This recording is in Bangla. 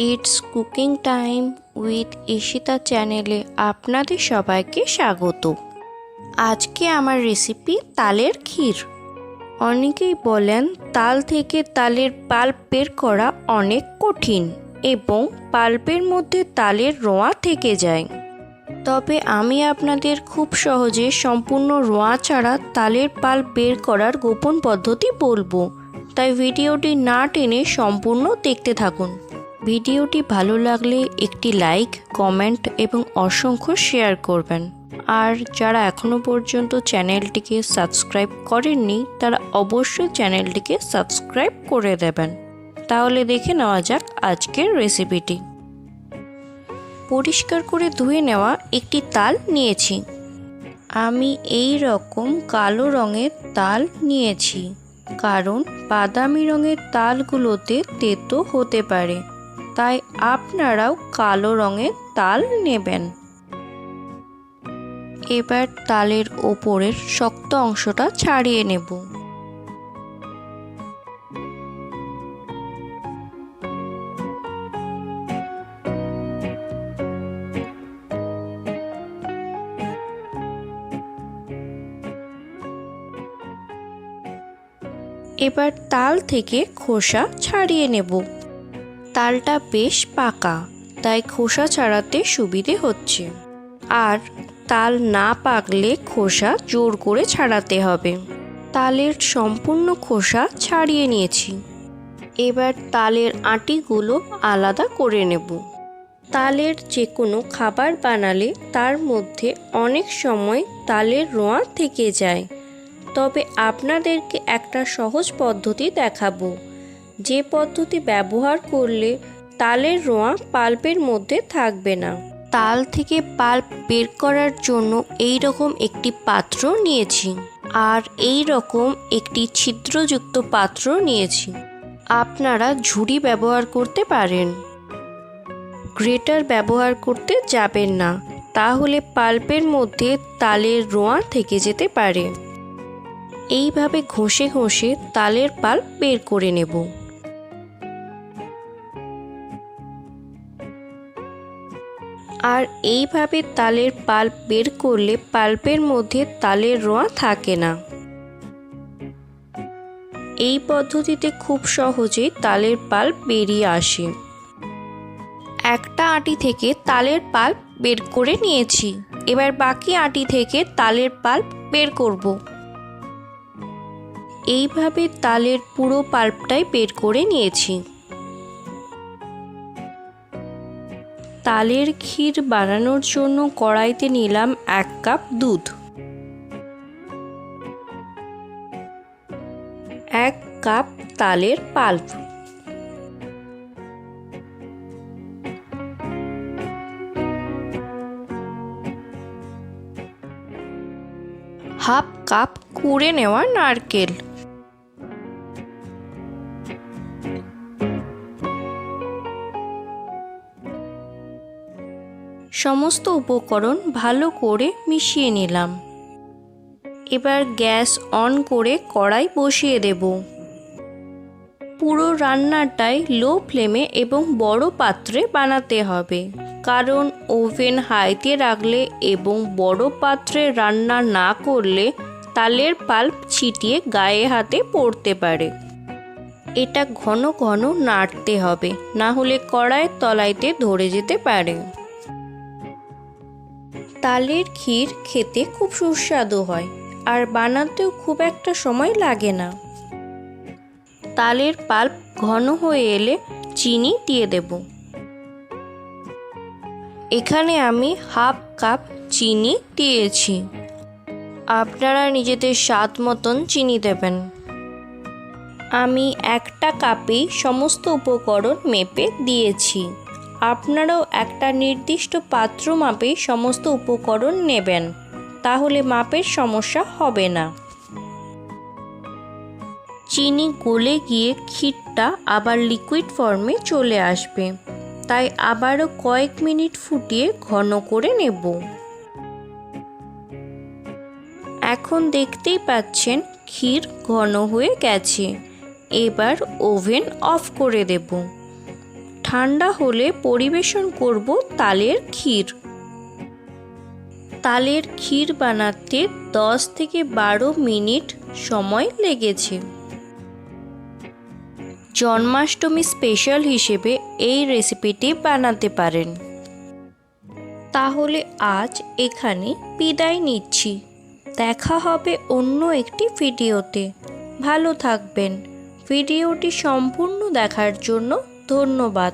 It's cooking time with Ishita চ্যানেলে আপনাদের সবাইকে স্বাগত। আজকে আমার রেসিপি তালের ক্ষীর। অনেকেই বলেন তাল থেকে তালের পাল্প বের করা অনেক কঠিন এবং পাল্পের মধ্যে তালের রোঁয়া থেকে যায়। তবে আমি আপনাদের খুব সহজে সম্পূর্ণ রোঁয়া ছাড়া তালের পাল্প বের করার গোপন পদ্ধতি বলবো, তাই ভিডিওটি না টেনে সম্পূর্ণ দেখতে থাকুন। ভিডিওটি ভালো লাগলে একটি লাইক, কমেন্ট এবং অসংখ্য শেয়ার করবেন। আর যারা এখনও পর্যন্ত চ্যানেলটিকে সাবস্ক্রাইব করেননি তারা অবশ্যই চ্যানেলটিকে সাবস্ক্রাইব করে দেবেন। তাহলে দেখে নেওয়া যাক আজকের রেসিপিটি। পরিষ্কার করে ধুয়ে নেওয়া একটি তাল নিয়েছি। আমি এই রকম কালো রঙের তাল নিয়েছি, কারণ বাদামি রঙের তালগুলোতে তেতো হতে পারে, তাই আপনারাও কালো রঙের তাল নেবেন। এবার তালের ওপরের শক্ত অংশটা ছাড়িয়ে নেব। এবার তাল থেকে খোসা ছাড়িয়ে নেব। তালটা বেশ পাকা, তাই খোসা ছাড়াতে সুবিধে হচ্ছে। আর তাল না পাকলে খোসা জোর করে ছাড়াতে হবে। তালের সম্পূর্ণ খোসা ছাড়িয়ে নিয়েছি। এবার তালের আটিগুলো আলাদা করে নেব। তালের যে কোনো খাবার বানালে তার মধ্যে অনেক সময় তালের রোঁয়া থেকে যায়, তবে আপনাদেরকে একটা সহজ পদ্ধতি দেখাবো, যে পদ্ধতি ব্যবহার করলে তালের রোঁয়া পাল্পের মধ্যে থাকবে না। তাল থেকে পাল্প বের করার জন্য এই রকম একটি পাত্র নিয়েছি, আর এই রকম একটি ছিদ্রযুক্ত পাত্র নিয়েছি। আপনারা ঝুড়ি ব্যবহার করতে পারেন। গ্রেটার ব্যবহার করতে যাবেন না, তাহলে পাল্পের মধ্যে তালের রোঁয়া থেকে যেতে পারে। এইভাবে ঘষে ঘষে তালের পাল্প বের করে নেব। আর এইভাবে তালের পাল্প বের করলে পাল্পের মধ্যে তালের রোঁয়া থাকে না। এই পদ্ধতিতে খুব সহজেই তালের পাল্প বেরিয়ে আসে। একটা আটি থেকে তালের পাল্প বের করে নিয়েছি। এবার বাকি আটি থেকে তালের পাল্প বের করব। এইভাবে তালের পুরো পাল্পটাই বের করে নিয়েছি। তালের ক্ষীর বানানোর জন্য কড়াইতে নিলাম 1 কাপ দুধ, 1 কাপ তালের পাল্প, হাফ কাপ কুড়ে নেওয়া নারকেল, সমস্ত উপকরণ ভালো করে মিশিয়ে নিলাম। এবার গ্যাস অন করে কড়াই বসিয়ে দেব। পুরো রান্নাটাই লো ফ্লেমে এবং বড় পাত্রে বানাতে হবে, কারণ ওভেন হাইতে রাখলে এবং বড় পাত্রে রান্না না করলে তালের পাল্প ছিটিয়ে গায়ে হাতে পড়তে পারে। এটা ঘন ঘন নাড়তে হবে, না হলে কড়াইয়ের তলাইতে ধরে যেতে পারে। তালের ক্ষীর খেতে খুব সুস্বাদু হয়, আর বানাতেও খুব একটা সময় লাগে না। তালের পাল্প ঘন হয়ে এলে চিনি দিয়ে দেব। এখানে আমি হাফ কাপ চিনি দিয়েছি। আপনারা নিজেদের স্বাদ মতন চিনি দেবেন। আমি একটা কাপেই সমস্ত উপকরণ মেপে দিয়েছি। আপনারাও একটা নির্দিষ্ট পাত্র মাপে সমস্ত উপকরণ নেবেন, তাহলে মাপের সমস্যা হবে না। চিনি গলে গিয়ে ক্ষীরটা আবার লিকুইড ফর্মে চলে আসবে, তাই আবারও কয়েক মিনিট ফুটিয়ে ঘন করে নেব। এখন দেখতেই পাচ্ছেন ক্ষীর ঘন হয়ে গেছে। এবার ওভেন অফ করে দেব। ঠান্ডা হলে পরিবেশন করব তালের ক্ষীর। তালের ক্ষীর বানাতে 10 থেকে 12 মিনিট সময় লেগেছে। জন্মাষ্টমী স্পেশাল হিসেবে এই রেসিপিটি বানাতে পারেন। তাহলে আজ এখানে বিদায় নিচ্ছি। দেখা হবে অন্য একটি ভিডিওতে। ভালো থাকবেন। ভিডিওটি সম্পূর্ণ দেখার জন্য ধন্যবাদ।